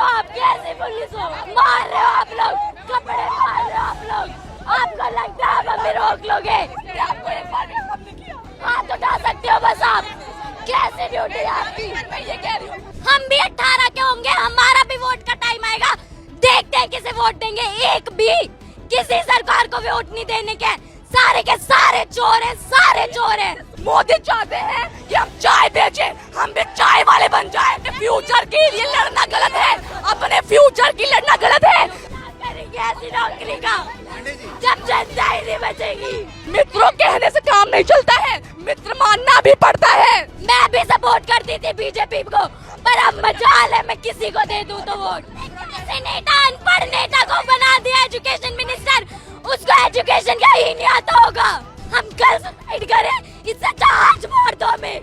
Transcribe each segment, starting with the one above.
आप, कैसे पुलिस हो, मार रहे हो आप लोग, कपड़े मार रहे हो आप लोग, आपको लगता है आप हमें रोक लोगे? हाथ उठा सकते हो बस आप, कैसे ड्यूटी है आपकी? मैं ये कह रही हूँ हम भी 18 के होंगे, हमारा भी वोट का टाइम आएगा, देखते हैं किसे वोट देंगे। एक भी किसी सरकार को वोट नहीं देने के, सारे के सारे चोर हैं, सारे चोर हैं। मोदी चाहते हैं कि हम चाय बेचें, हम भी चाय वाले बन जाएं। फ्यूचर के लिए लड़ना गलत है, अपने फ्यूचर की लड़ना गलत है। करेंगे ऐसी नौकरी का जब जनता ही नहीं बचेगी। मित्रों कहने से काम नहीं चलता है, मित्र मानना भी पड़ता है। मैं भी सपोर्ट करती थी बीजेपी को, पर अब मजाल है मैं किसी को दे दूं तो वोट। ऐसे नेता, अनपढ़ नेता को बना दिया एजुकेशन मिनिस्टर, उसको एजुकेशन का ही नहीं आता होगा। हम कल सुसाइड करें, इससे अच्छा आज मार दो हमें,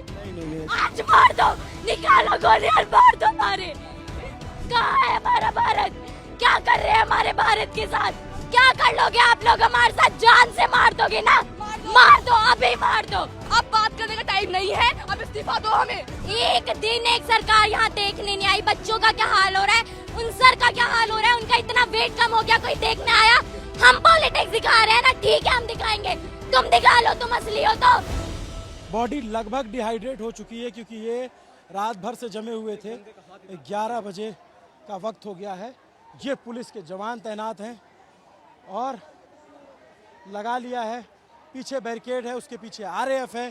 आज मार दो, निकालो गोली और मार दो हमारे। कहाँ है हमारा भारत? क्या कर रहे हैं हमारे भारत के साथ? क्या कर लोगे आप लोग हमारे साथ? जान से मार दोगे ना? मार दो, अभी मार दो। अब बात करने का टाइम नहीं है, अब इस्तीफा दो हमें। एक दिन एक सरकार यहाँ देखने नहीं आई, बच्चों का क्या हाल हो रहा है, उन सर का क्या हाल हो रहा है, उनका इतना वेट कम हो गया, कोई देखने आया? हम पॉलिटिक्स दिखा रहे हैं ना, ठीक है हम दिखाएंगे, तुम दिखा लो, तुम असली हो तो। बॉडी लगभग डिहाइड्रेट हो चुकी है क्योंकि ये रात भर से जमे हुए थे। 11 बजे का वक्त हो गया है। ये पुलिस के जवान तैनात हैं और लगा लिया है, पीछे बैरिकेड है, उसके पीछे आरएएफ है।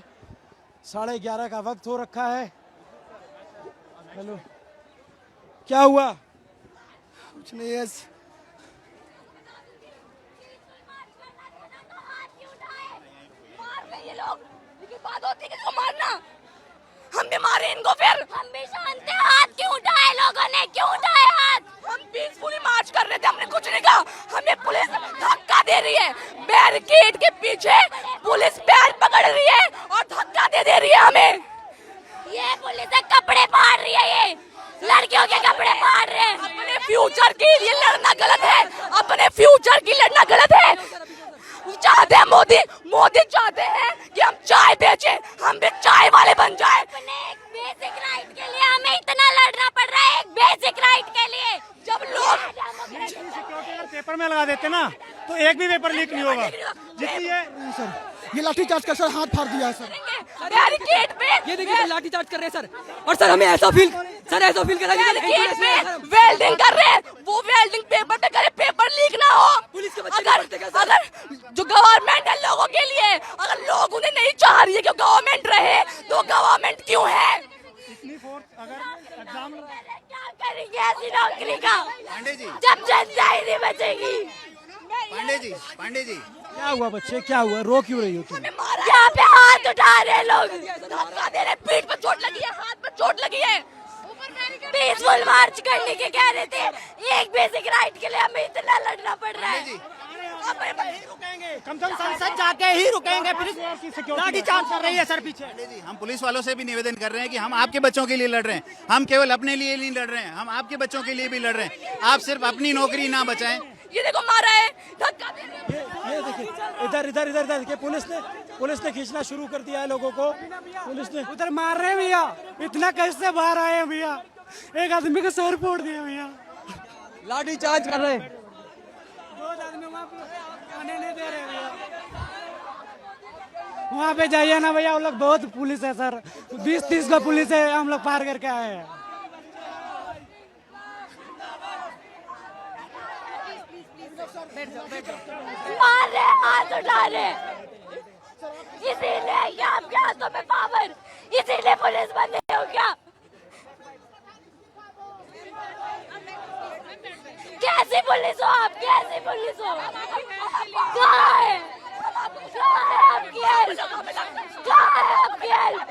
11:30 का वक्त हो रखा है। हेलो, क्या हुआ? कुछ नहीं है। ये लोग, लेकिन बात होती है कि मारना, हम भी मारे इनको, फिर हम भी शांत हैं। हाथ क्यों उठाए लोगों ने, क्यों उठाए हाथ? हम पीसफुली मार्च कर रहे थे, हमने कुछ नहीं कहा, हमें पुलिस धक्का दे रही है। बैरिकेड के पीछे पुलिस पैर पकड़ रही है और धक्का दे रही है हमें। ये पुलिस कपड़े फाड़ रही है, ये लड़कियों के कपड़े फाड़ रहे हैं। अपने फ्यूचर के लिए लड़ना गलत है, अपने फ्यूचर की लड़ना गलत है। चाहते हैं मोदी चाहते हैं कि हम चाय बेचें, हम भी चाय वाले बन जाएं। अपने एक बेसिक राइट के लिए हमें इतना लड़ना पड़ रहा है, एक बेसिक राइट के लिए। जब लोग सिक्योरिटी अगर पेपर में लगा देते ना तो एक भी पेपर लीक नहीं होगा। जितनी ये लाठीचार्ज कर, सर हाथ फाड़ दिया है सर। बैरिकेड पे ये देखिए लाठीचार्ज कर रहे हैं सर, और सर हमें ऐसा फील करा बैरिकेड पे वेल्डिंग कर रहे हैं, वो वेल्डिंग पेपर पे करे, पेपर लीक ना हो। पुलिस के बच्चे अगर जो गवर्नमेंट है लोगों के लिए, अगर लोग उन्हें नहीं चाह रही है कि गवर्नमेंट रहे, तो गवर्नमेंट क्यों है? इतनी फोर्स अगर एग्जाम क्या करेंगे ऐसी नौकरी का पांडे जी, जब जनता ही नहीं बचेगी? पांडे जी क्या हुआ बच्चे, क्या हुआ? रो क्यों रही हो तुम? यहाँ पे हाथ उठा रहे हैं लोग, धक्का दे रहे, पीठ पे चोट लगी है, हाथ पे चोट लगी है। पीसफुल मार्च करने के कह रहे थे, एक बेसिक राइट के लिए हमें इतना लड़ना पड़ रहा है। कम से कम संसद जाके ही रुकेंगे। लाठी चार्ज कर रही है सर पीछे। जी, हम पुलिस वालों से भी निवेदन कर रहे हैं कि हम आपके बच्चों के लिए लड़ रहे हैं, हम केवल अपने लिए नहीं लड़ रहे हैं, हम आपके बच्चों के लिए भी लड़ रहे हैं। आप सिर्फ अपनी नौकरी ना बचाएं। ये देखो मारा है, धक्का दे रहे हैं। ये देखिए इधर देखिए, पुलिस ने खींचना शुरू कर दिया है लोगों को। पुलिस ने उधर मार रहे हैं भैया, इतना कैसे बाहर आए हैं भैया, एक आदमी का सर फोड़ दिया भैया, लाठीचार्ज कर रहे हैं। 2 आदमी वहाँ पे आने नहीं दे रहे भैया। वहाँ पे जाइए ना भैया, हम लोग बहुत पुलिस है सर, 20-30 का पुलिस है, हम लोग पार करके आए हैं। मार रहे, हाथ उठा रहे, इसीलिए क्या आपके हाथों में पावर, इसीलिए पुलिस बंदे हो क्या? कैसी पुलिस हो आप, कैसी पुलिस हो? कहाँ है आपकी हेल्प? कहाँ है आपकी हेल्प?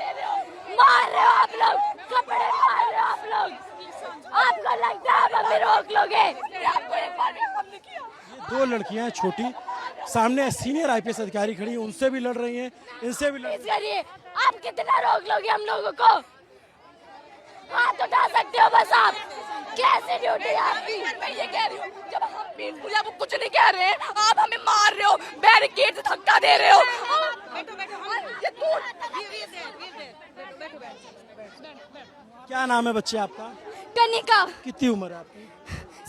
मार रहे हो आप लोग, कपड़े मार रहे हो आप लोग, आपको लगता है आप हमें रोक लोगे? 2 लड़कियां हैं छोटी, सामने सीनियर आईपीएस अधिकारी खड़ी हैं, उनसे भी लड़ रही हैं, इनसे भी लड़ रही हैं। आप कितना रोक लोगे हम लोगों को? हाथ उठा सकते हो बस आप, कैसे ड्यूटी है आपकी? मैं ये कह रही हूँ जब हम पीसफुली आपको कुछ नहीं कह रहे हैं, आप हमें मार रहे हो, बैरिकेड से धक्का दे रहे हो। क्या नाम है बच्चे आपका? कनिका, कितनी उम्र है आपकी?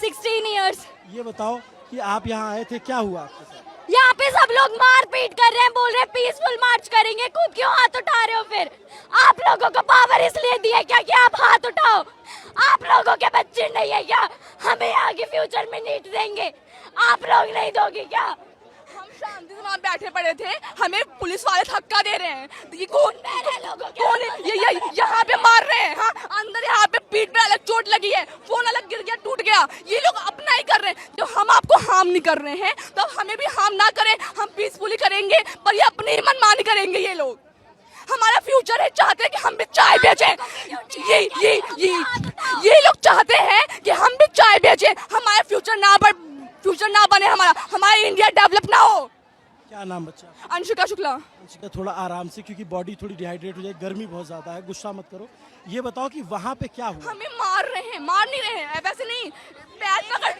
16 इयर्स। ये बताओ कि आप यहाँ आए थे, क्या हुआ आपके साथ? यहाँ पे सब लोग मार पीट कर रहे हैं, बोल रहे हैं पीसफुल मार्च करेंगे, खुद क्यों हाथ उठा रहे हो? फिर आप लोगों को पावर इसलिए दी है क्या कि आप हाथ उठाओ? आप लोगों के बच्चे नहीं है क्या? हमें आगे फ्यूचर में नीट देंगे, आप लोग नहीं दोगे क्या? हम शांति से वहाँ बैठे पड़े थे, हमें पुलिस वाले धक्का दे रहे हैं। ये कौन कौन है? ये यहाँ पे मार रहे हैं। हाँ, अंदर यहाँ पे पीठ पे अलग चोट लगी है, फोन अलग गिर गया, टूट गया। ये लोग अपना ही कर रहे हैं। जब हम आपको हार्म नहीं कर रहे हैं तो हमें भी हार्म ना करें, हम पीसफुली करेंगे, पर ये अपनी ही मनमानी करेंगे। ये लोग हमारा फ्यूचर है, चाहते हैं कि हम भी चाय बेचें। ये लोग चाहते हैं कि हम भी चाय बेचें, हमारा फ्यूचर ना बने, हमारा इंडिया डेवलप ना हो। क्या नाम बच्चा? अंशिका शुक्ला। अंशिका, थोड़ा आराम से, क्योंकि बॉडी थोड़ी डिहाइड्रेट हो जाए, गर्मी बहुत ज्यादा है, गुस्सा मत करो। ये बताओ कि वहाँ पे क्या हुआ? हमें मार रहे हैं, मार नहीं रहे हैं, वैसे नहीं, पैर पकड़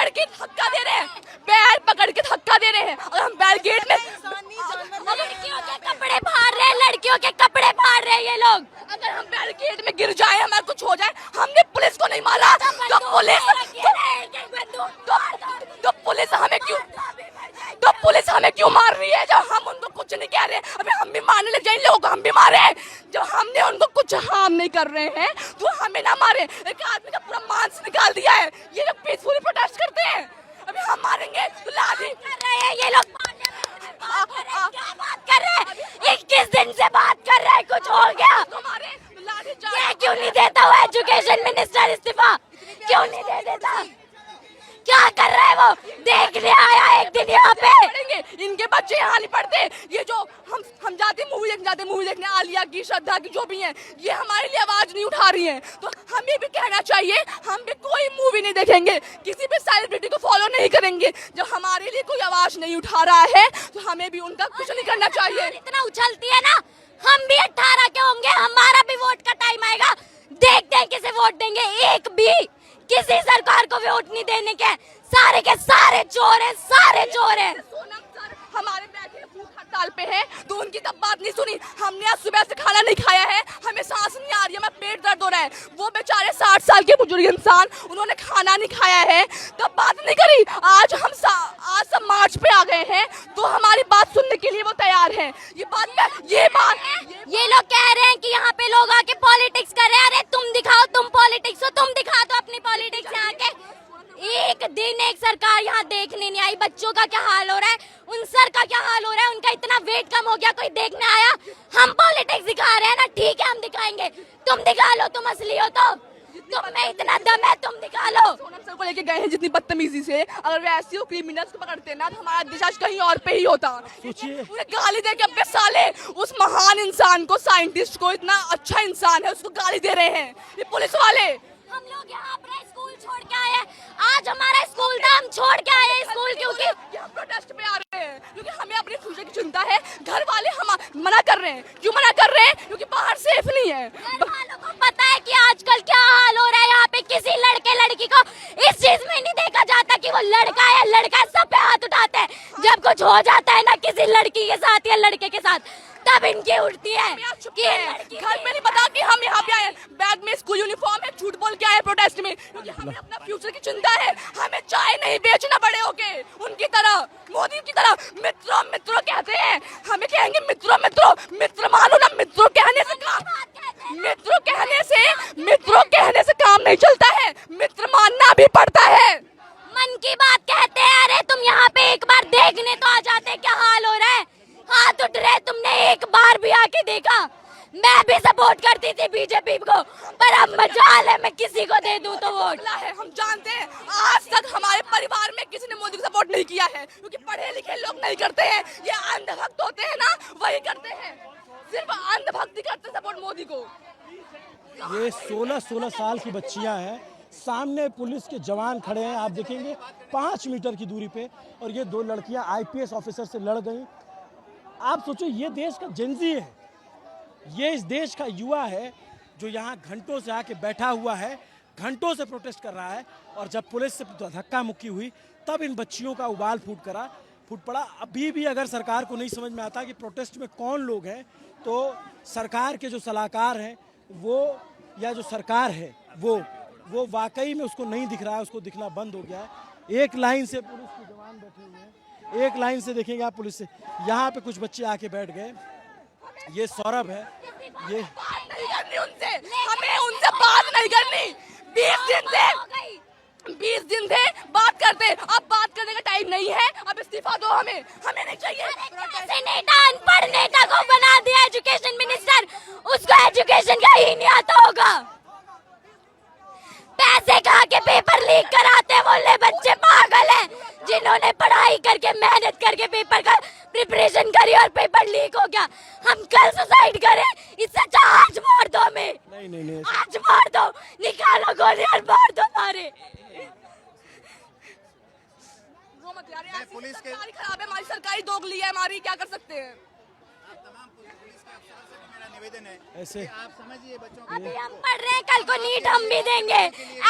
के धक्का दे रहे हैं, पैर पकड़ के धक्का दे रहे हैं। और हम बैरिकेड में लड़कियों के कपड़े फाड़ रहे हैं, लड़कियों के कपड़े फाड़ रहे हैं ये लोग। अगर हम बैरिकेड में गिर जाए, हमारा कुछ हो जाए, हमने पुलिस को नहीं मारा तो पुलिस हमें क्यों मार रही है? जब हम उनको कुछ नहीं कह रहे हैं, अभी हम भी मारने लग जाए, लोगों को हम भी मारे। जब हमने उनको कुछ हार्म नहीं कर रहे हैं तो हमें ना मारे। एक आदमी का पूरा मांस निकाल दिया है, ये लोग पीसफुली प्रोटेस्ट करते हैं, अभी हम मारेंगे तो लाठी कर रहे हैं ये लोग। क्या बात कर रहे हैं? 21 दिन से बात कर रहे हैं, कुछ हो गया? ये क्यों नहीं देता वो एजुकेशन मिनिस्टर इस्तीफा? क्यों नहीं दे देता? क्या कर रहा है वो? देखने आया एक दिन यहाँ पे। पढ़ेंगे, इनके बच्चे यहाँ नहीं पढ़ते। ये जो हम जाते मूवी देखने आलिया की, श्रद्धा की, जो भी हैं, ये हमारे लिए आवाज नहीं उठा रही हैं। तो हमें भी कहना चाहिए, हम भी कोई मूवी नहीं देखेंगे, किसी भी सेलिब्रिटी को फॉलो नहीं करेंगे। जब हमारे लिए कोई आवाज नहीं उठा रहा है तो हमें भी उनका कुछ नहीं करना चाहिए। इतना उछलती है ना, हम भी 18 के होंगे, हमारा भी वोट का टाइम आएगा, देखते हैं किसे वोट देंगे। एक भी किसी सरकार को वोट नहीं देने के, सारे के सारे चोर हैं, सारे चोर हैं। सोनम सर हमारे बैठे भूख हड़ताल पे है तो उनकी तब बात नहीं सुनी। हमने आज सुबह से खाना नहीं खाया है, हमें सांस नहीं आ रही है, हमें पेट दर्द हो रहा है। वो बेचारे 60 साल के बुजुर्ग इंसान, उन्होंने खाना नहीं खाया है, तब बात नहीं करी। आज सब मार्च पे आ गए हैं तो हमारी बात सुनने के लिए वो तैयार हैं। ये लोग कह रहे हैं कि यहाँ पे लोग आके पॉलिटिक्स कर रहे हैं। अरे तुम दिखाओ, तुम पॉलिटिक्स हो, तुम दिखा दो अपनी पॉलिटिक्स यहाँ के। एक दिन एक सरकार यहाँ देखने नहीं आई। बच्चों का क्या हाल हो रहा है, उन सर का क्या हाल हो रहा है, उनका इतना वेट कम हो गया, कोई देखने आया? हम पॉलिटिक्स दिखा रहे हैं ना, ठीक है हम दिखाएंगे, तुम दिखा लो, तुम असली हो तो। तुम में इतना दम है, तुम दिखा लो। सोनम सर को लेके गए हैं जितनी बदतमीजी से, अगर वैसे वो क्रिमिनल्स को पकड़ते ना तो हमारा दिशा कहीं और पे ही होता। उन्हें गाली दे के अबे साले, उस महान इंसान को, साइंटिस्ट को, इतना अच्छा इंसान है, उसको गाली दे रहे हैं ये पुलिस वाले। हम लोग यहाँ अपना स्कूल छोड़ के आए हैं, आज हमारा स्कूल था, हम छोड़ के आए हैं स्कूल क्योंकि हम प्रोटेस्ट पे आ रहे हैं, क्योंकि हमें अपने फ्यूचर की चिंता है। घर वाले हम मना कर रहे हैं, क्यों मना कर रहे हैं? क्योंकि बाहर सेफ नहीं है। घर वालों को पता है कि आजकल क्या हाल हो रहा है यहाँ पे। किसी लड़के लड़की को इस चीज में नहीं देखा जाता कि वो लड़का है, लड़का सब पे हाथ उठाते हैं। जब कुछ हो जाता है ना किसी लड़की के साथ या लड़के के साथ, तब इनकी उठती है कि घर में नहीं पता कि हम यहाँ पे आए। बैग में स्कूल यूनिफॉर्म है, झूठ बोल के आए प्रोटेस्ट में, क्योंकि हमें अपना फ्यूचर की चिंता है। हमें चाय नहीं बेचना बड़े होके उनकी तरह, मोदी की तरह। मित्रों मित्रों कहते हैं, हमें कहेंगे मित्रों मित्रों, मित्र मानो ना। मित्रों कहने से काम नहीं चलता है, मित्र मानना भी पड़ता है। मन की बात कहते हैं। अरे तुम यहाँ पे एक बार देखने तो आ जाते, क्या हाल हो रहा है। हाथ उठ रहे, तुमने एक बार भी आके देखा? मैं भी सपोर्ट करती थी बीजेपी को, पर अब मजाल है मैं किसी को दे दूं तो वोट। हम जानते हैं आज तक हमारे परिवार में किसी ने मोदी को सपोर्ट नहीं किया है, क्योंकि पढ़े लिखे लोग नहीं करते हैं। ये अंधभक्त होते हैं ना, वही करते हैं, सिर्फ अंधभक्ति करते हैं सपोर्ट मोदी को। ये 16 साल की बच्चियां हैं, सामने पुलिस के जवान खड़े हैं, आप देखेंगे 5 मीटर की दूरी पे, और ये 2 लड़कियां IPS ऑफिसर से लड़ गई। आप सोचो, ये देश का जेनजी है, ये इस देश का युवा है जो यहाँ घंटों से आके बैठा हुआ है, घंटों से प्रोटेस्ट कर रहा है। और जब पुलिस से धक्का मुक्की हुई तब इन बच्चियों का उबाल फूट पड़ा। अभी भी अगर सरकार को नहीं समझ में आता कि प्रोटेस्ट में कौन लोग हैं, तो सरकार के जो सलाहकार हैं वो, या जो सरकार है वो वाकई में उसको नहीं दिख रहा है, उसको दिखना बंद हो गया है। एक लाइन से पुलिस के जवान बैठे हुए हैं, एक लाइन से देखेंगे आप पुलिस से। यहाँ पे कुछ बच्चे आके बैठ गए। ये सौरभ है, ये बात नहीं करनी उनसे, हमें उनसे बात नहीं करनी। 20 दिन से बात करते, अब बात करने का टाइम नहीं है, अब इस्तीफा दो हमें नहीं चाहिए। कैसे नेता अनपढ़ नेता को बना दिया एजुकेशन मिनिस्टर, उसको एजुकेशन का ही नहीं आता होगा। पैसे खा के पेपर लीक कराते बोले बच्चे पागल हैं, जिन्होंने पढ़ाई करके मेहनत करके पेपर का प्रिपरेशन करी और पेपर लीक हो गया। हम कल सुसाइड करें, इससे अच्छा आज मार दो हमें। नहीं आज मार दो, निकालो गोली और मार दो मारे। रो मत यार, ऐसी सरकारी खराब है हमारी, सरकारी दोगली है हमारी, क्या कर सकते हैं। मेरा निवेदन है ऐसे आप समझिए बच्चों अभी हम पढ़ रहे हैं, कल को नीट हम भी देंगे,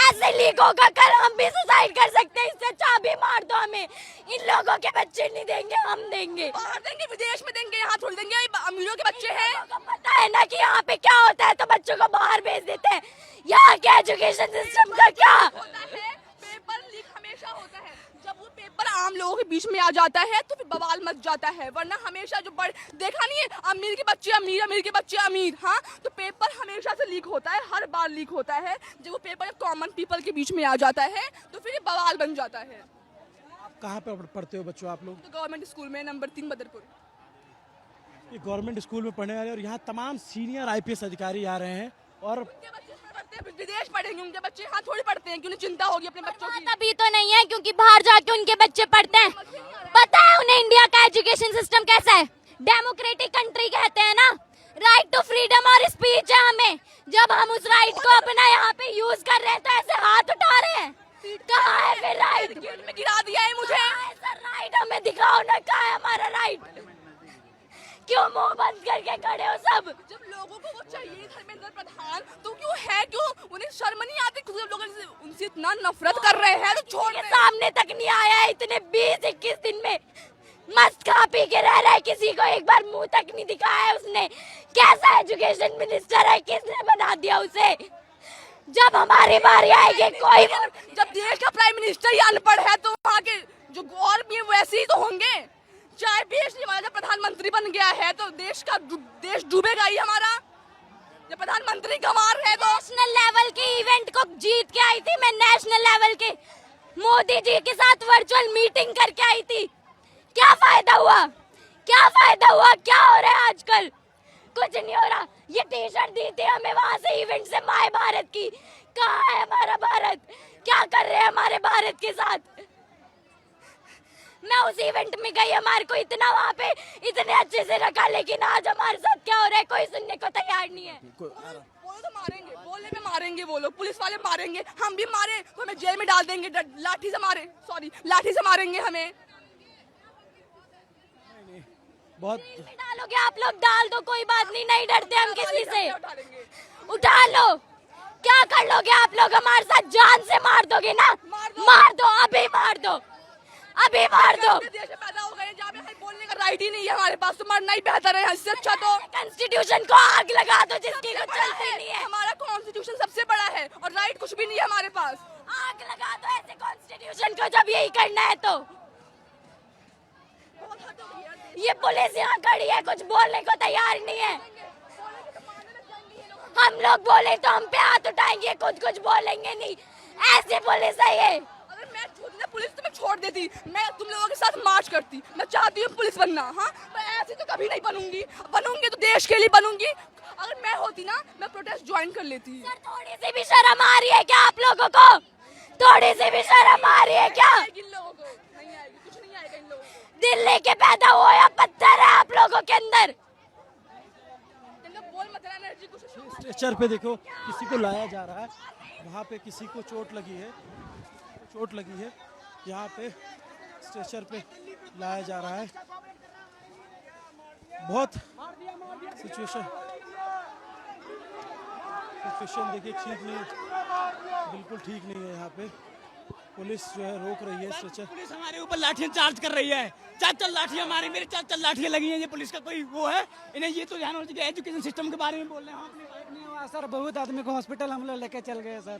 ऐसे लीक होगा कल हम भी सुसाइड कर सकते हैं। इससे अच्छा अभी मार दो हमें। इन लोगों के बच्चे नहीं देंगे, हम देंगे। बाहर देंगे, विदेश में देंगे, यहाँ थोड़ी देंगे, अमीरों के बच्चे हैं। लोगों को पता है ना कि यहाँ पे क्या होता है, तो बच्चों को बाहर भेज देते हैं। यहाँ के एजुकेशन सिस्टम का क्या होता है, पेपर लीक हमेशा होता है। जब वो पेपर आम लोगों के बीच में आ जाता है तो फिर बवाल मच जाता है, वरना हमेशा जो देखा नहीं है, अमीर के बच्चे अमीर, अमीर के बच्चे अमीर। हाँ, तो पेपर हमेशा से लीक होता है, हर बार लीक होता है। जब वो पेपर कॉमन पीपल के बीच में आ जाता है तो फिर ये बवाल बन जाता है। कहाँ पे पढ़ते हो बच्चों आप लोग? तो गवर्नमेंट स्कूल में नंबर 3 बदरपुर। ये गवर्नमेंट स्कूल में पढ़ने वाले और यहाँ तमाम सीनियर IPS अधिकारी आ रहे हैं और उनके बच्चे इसमें पढ़ते हैं, विदेश पढ़ेंगे उनके बच्चे, यहाँ थोड़ी पढ़ते हैं कि उन्हें चिंता होगी अपने बच्चों की। तभी तो नहीं है, क्योंकि बाहर जाके उनके बच्चे पढ़ते हैं। पता है उन्हें इंडिया का एजुकेशन सिस्टम कैसा है? डेमोक्रेटिक कंट्री कहते हैं ना, राइट टू फ्रीडम और स्पीच है हमें। जब हम उस राइट को अपना यहाँ पे यूज कर रहे हैं तो ऐसे हाथ उठा रहे हैं। कहाँ है फिर राइट? गेट में गिरा दिया है मुझे। सर राइट हमें दिखाओ ना, कहाँ है हमारा राइट? क्यों मुंह बंद करके खड़े हो सब? जब लोगों को वो चाहिए धर्मेंद्र प्रधान, तो क्यों है, क्यों उन्हें शर्म नहीं आती? खुद लोग उनसे इतना नफरत कर रहे हैं तो छोड़ के सामने तक नहीं आया है इतने 20-21 दिन में। मस्त खा पी के रह रहा है, किसी को एक बार मुंह तक नहीं दिखाया है उसने। कैसा एजुकेशन मिनिस्टर है, किसने बना दिया उसे? जब हमारी बारी आएगी कोई, जब देश का प्राइम मिनिस्टर ही अनपढ़ है तो वहाँ के जो और भी वैसे ही तो होंगे। चाहे देश हमारा प्रधानमंत्री बन गया है तो देश डूबेगा ही हमारा। जब प्रधानमंत्री गंवार है तो नेशनल लेवल के इवेंट को जीत के आई थी मैं, नेशनल लेवल के मोदी जी के साथ वर्चुअल मीटिंग करके आई थी। क्या फायदा हुआ? क्या फायदा हुआ? क्या हो रहा है आजकल? कुछ नहीं हो रहा। ये टी-शर्ट दी थी हमें वहां से इवेंट से, माय भारत की। कहाँ है हमारा भारत? क्या कर रहे हैं हमारे भारत के साथ? मैं उस इवेंट में गई, हमारे को इतना वहाँ पे इतने अच्छे से रखा, लेकिन आज हमारे साथ क्या हो रहा है कोई सुनने को तैयार नहीं है। बोले तो मारेंगे, बोलने में मारेंगे, वो लोग पुलिस वाले मारेंगे, हम भी मारे तो हमें जेल में डाल देंगे, लाठी से मारेंगे हमें। बहुत डालोगे आप लोग, डाल दो, कोई बात नहीं, नहीं डरते हम किसी से। उठा लो, क्या कर लोगे आप लोग हमारे साथ? जान से मार दोगे ना? मार दो, अभी मार दो, अभी मार दो। देश में पैदा हो गए जहाँ पे बोलने का राइट ही नहीं है हमारे पास, तो मरना ही बेहतर है। इससे अच्छा तो कॉन्स्टिट्यूशन को आग लगा दो जिसकी कुछ चलती नहीं है। हमारा कॉन्स्टिट्यूशन सबसे बड़ा है और राइट कुछ भी नहीं है हमारे पास। आग लगा दो ऐसे कॉन्स्टिट्यूशन को जब यही करना है तो। ये पुलिस यहाँ खड़ी है, कुछ बोलने को तैयार नहीं है। हम लोग बोले तो हम पे हाथ उठाएंगे, कुछ बोलेंगे नहीं। ऐसे पुलिस है ये। अगर मैं पुलिस तुम्हें छोड़ देती, मैं तुम लोगों के साथ मार्च करती। मैं चाहती हूँ पुलिस बनना, हाँ, मैं ऐसे तो कभी नहीं बनूंगी तो देश के लिए बनूंगी। अगर मैं होती ना, मैं प्रोटेस्ट ज्वाइन कर लेती। सर थोड़ी सी भी शर्म आ रही है क्या आप लोगों को? थोड़ी सी भी शर्म आ रही है क्या? इन लोगों को नहीं आएगी, कुछ नहीं आएगा इन लोगों को। दिल लेके पैदा हुआ या पत्थर है आप लोगों के अंदर? बोल मत एनर्जी कुछ। स्ट्रेचर पे देखो किसी को लाया जा रहा है, वहाँ पे किसी को चोट लगी है, यहाँ पे स्ट्रेचर पे लाया जा रहा है। बहुत सिचुएशन देखिए ठीक नहीं, बिल्कुल ठीक नहीं है यहाँ पे। पुलिस जो है रोक रही है स्ट्रेचर। पुलिस हमारे ऊपर लाठियां चार्ज कर रही है, 4 लाठियां मारी, मेरे 4 लाठियां लगी हैं। ये पुलिस का कोई वो है? इन्हें ये तो ध्यान होना चाहिए। एजुकेशन सिस्टम के बारे में बोल रहे हैं, हम अपनी बात नहीं हुआ सर बहुत आदमी को हॉस्पिटल हम लोग लेके चल गए सर।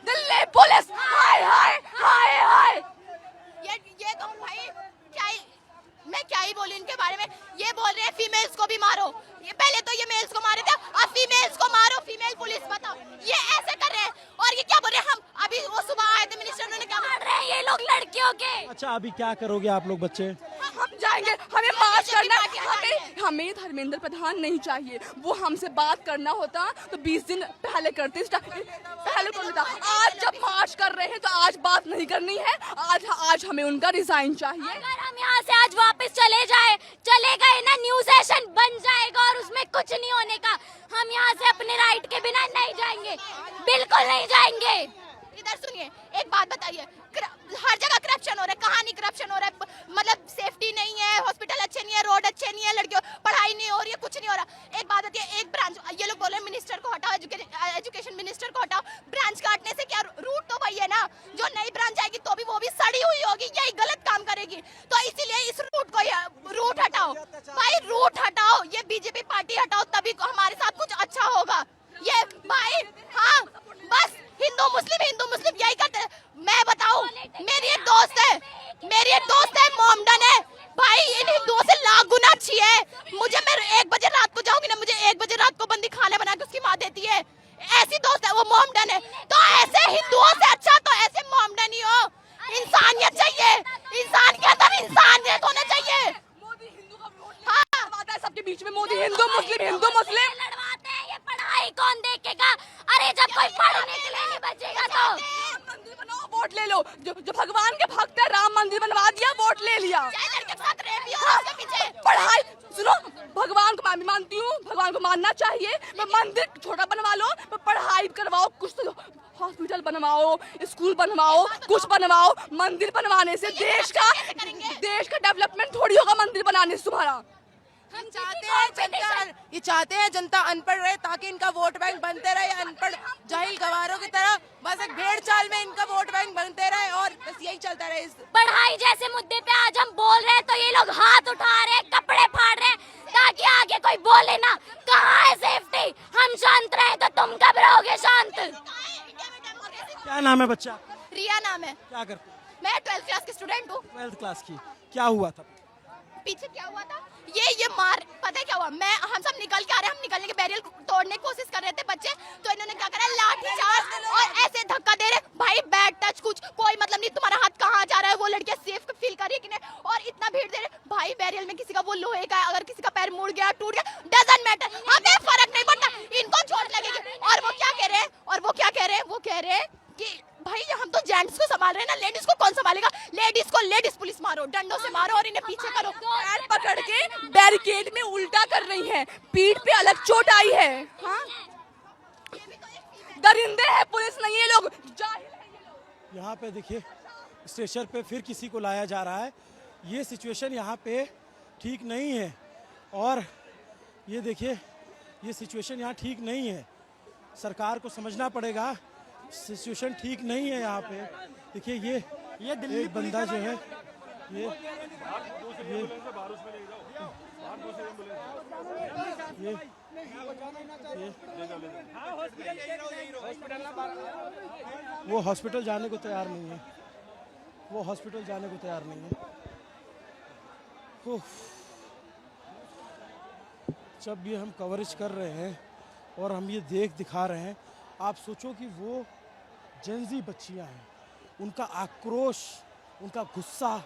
दिल्ली पुलिस हाय हाय हाय हाय। ये तो भाई मैं क्या ही बोलूं इनके बारे में। ये बोल रहे हैं फीमेल्स को भी मारो, ये पहले तो ये मेल्स को मारे थे, अब फीमेल्स को मारो, फीमेल पुलिस बताओ। ये ऐसे कर रहे हैं। और ये क्या बोल रहे हैं, हम अभी वो सुबह आए थे मिनिस्टर, उन्होंने क्या मार रहे हैं ये लोग लड़कियों के। अच्छा अभी क्या करोगे आप लोग बच्चे? हम जाएंगे, हमें मार्च करना है। हमें धर्मेंद्र प्रधान नहीं चाहिए। वो हमसे बात करना होता तो 20 दिन पहले करते, पहले करता। आज जब मार्च कर रहे हैं तो आज बात नहीं करनी है। आज हमें उनका रिजाइन चाहिए। अगर हम यहाँ से आज वापस चले गए ना, न्यू सेशन बन जाएगा और उसमें कुछ नहीं होने का। हम यहाँ से अपने राइट के बिना नहीं जाएंगे, बिल्कुल नहीं जाएंगे। इधर सुनिए, एक बात बताइए, हर जगह करप्शन हो रहा है, कहाँ नहीं करप्शन हो रहा है? मतलब सेफ्टी नहीं है, हॉस्पिटल अच्छे नहीं है, रोड अच्छे नहीं है, लड़कियों पढ़ाई नहीं हो रही है, कुछ नहीं हो रहा। एक बात होती है, एक ब्रांच, ये लोग बोल रहे हैं मिनिस्टर को हटाओ, एजुकेशन मिनिस्टर को हटाओ। ब्रांच काटने से क्या, रूट तो वही है ना। जो नई ब्रांच आएगी तो भी वो भी सड़ी हुई होगी, यही गलत काम करेगी। तो इसीलिए इस रूट हटाओ भाई, रूट हटाओ, ये बीजेपी पार्टी हटाओ, तभी हमारे साथ कुछ अच्छा होगा। ये भाई हाँ, बस हिंदू मुस्लिम यही करते हैं। मैं बताऊं, मेरी एक दोस्त है मोमडन है भाई, इन हिंदुओं से लाख गुना अच्छी है। मुझे, मैं 1 बजे रात को जाऊंगी ना, मुझे 1 बजे रात को बंदी खाना बना के उसकी माँ देती है। ऐसी दोस्त है, वो मोमडन है। तो ऐसे हिंदुओं से अच्छा तो ऐसे मोमडन ही हो। इंसानियत चाहिए, इंसान के अंदर इंसानियत होना चाहिए। मोदी हिंदू का वोट लड़वाता है सबके बीच में, मोदी हिंदू मुस्लिम लड़वाते हैं। ये पढ़ाई कौन देखेगा? अरे जब कोई पढ़ने के लिए नहीं बचेगा तो मंदिर बनाओ, वोट ले लो। जो भगवान के भक्त है, राम मंदिर बनवा दिया, वोट ले लिया। पढ़ाई सुनो, भगवान को मैं भी मानती हूँ, भगवान को मानना चाहिए। मंदिर छोटा बनवा लो, पढ़ाई करवाओ, कुछ तो हॉस्पिटल बनवाओ, स्कूल बनवाओ, कुछ बनवाओ। मंदिर बनवाने से देश का डेवलपमेंट थोड़ी होगा मंदिर बनाने से तुम्हारा। हम चाहते हैं जनता अनपढ़ रहे, ताकि इनका वोट बैंक बनते रहे। अनपढ़ जाहिल गवारों की तरह बस एक भेड़ चाल में इनका वोट बैंक बनते रहे और बस यही चलता रहे। पढ़ाई जैसे मुद्दे पे आज हम बोल रहे हैं तो ये लोग हाथ उठा रहे हैं, कपड़े फाड़ रहे हैं, ताकि आगे कोई बोले ना। कहाँ है सेफ्टी? हम शांत रहे तो तुम कब रहोगे शांत? क्या नाम है बच्चा? रिया नाम है। क्या करते? मैं 12th क्लास की स्टूडेंट हूँ। 12th क्लास की। क्या हुआ था पीछे? क्या हुआ था? ये मार, पता है क्या हुआ? हम सब निकल के आ रहे हैं, हम निकलने के बैरियर तोड़ने की कोशिश कर रहे थे बच्चे, तो इन्होंने क्या करा, लाठी चार्ज और ऐसे धक्का दे रहे। भाई बैड टच, कुछ कोई मतलब नहीं, तुम्हारा हाथ कहाँ जा रहा है, वो लड़कियां सेफ फील कर रही है कि नहीं, और इतना भीड़ दे रहे। भाई बैरियर में किसी का वो लोहे का है, अगर किसी का पैर मुड़ गया, टूट गया, डजंट मैटर, हमें फर्क नहीं पड़ता, इनको चोट लगेगी। और वो क्या कह रहे हैं, वो कह रहे हैं कि भाई हम तो जेंट्स को संभाल रहे हैं ना, लेडीज को कौन संभालेगा? लेडीज पुलिस मारो, डंडों से मारो और इन्हें पीछे करो। पैर पकड़ के बैरिकेड में उल्टा कर रही हैं, पीठ पे अलग चोट आई है। हाँ, दरिंदे हैं, पुलिस नहीं है, लोग जाहिल हैं। यहाँ पे देखिए, स्टेशन पे फिर किसी को लाया जा रहा है। ये सिचुएशन यहाँ पे ठीक नहीं है, और ये देखिए, ये सिचुएशन यहाँ ठीक नहीं है। सरकार को समझना पड़ेगा, सिचुएशन ठीक नहीं है यहाँ पे। देखिए ये दिल्ली एक बंदा जो है, ये वो हॉस्पिटल जाने को तैयार नहीं है, वो हॉस्पिटल जाने को तैयार नहीं है। जब ये हम कवरेज कर रहे हैं और हम ये दिखा रहे हैं, आप सोचो कि वो जेंजी बच्चियां हैं, उनका आक्रोश, उनका गुस्सा,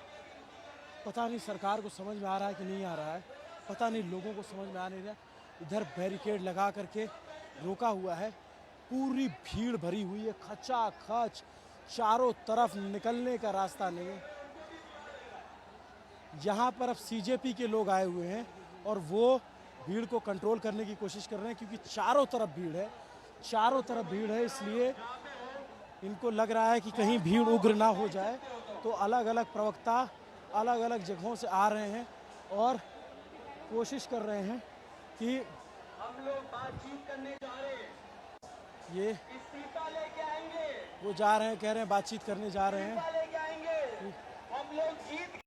पता नहीं सरकार को समझ में आ रहा है कि नहीं आ रहा है, पता नहीं लोगों को समझ में आ नहीं रहा। इधर बैरिकेड लगा करके रोका हुआ है, पूरी भीड़ भरी हुई है, खचाखच, चारों तरफ निकलने का रास्ता नहीं है। यहाँ पर अब सीजेपी के लोग आए हुए हैं और वो भीड़ को कंट्रोल करने की कोशिश कर रहे हैं, क्योंकि चारों तरफ भीड़ है, इसलिए इनको लग रहा है कि कहीं भीड़ उग्र ना हो जाए। तो अलग अलग प्रवक्ता अलग अलग जगहों से आ रहे हैं और कोशिश कर रहे हैं कि हम लोग बातचीत करने जा रहे हैं, ये इस्तीफा लेके आएंगे, वो जा रहे हैं, कह रहे हैं बातचीत करने जा रहे हैं।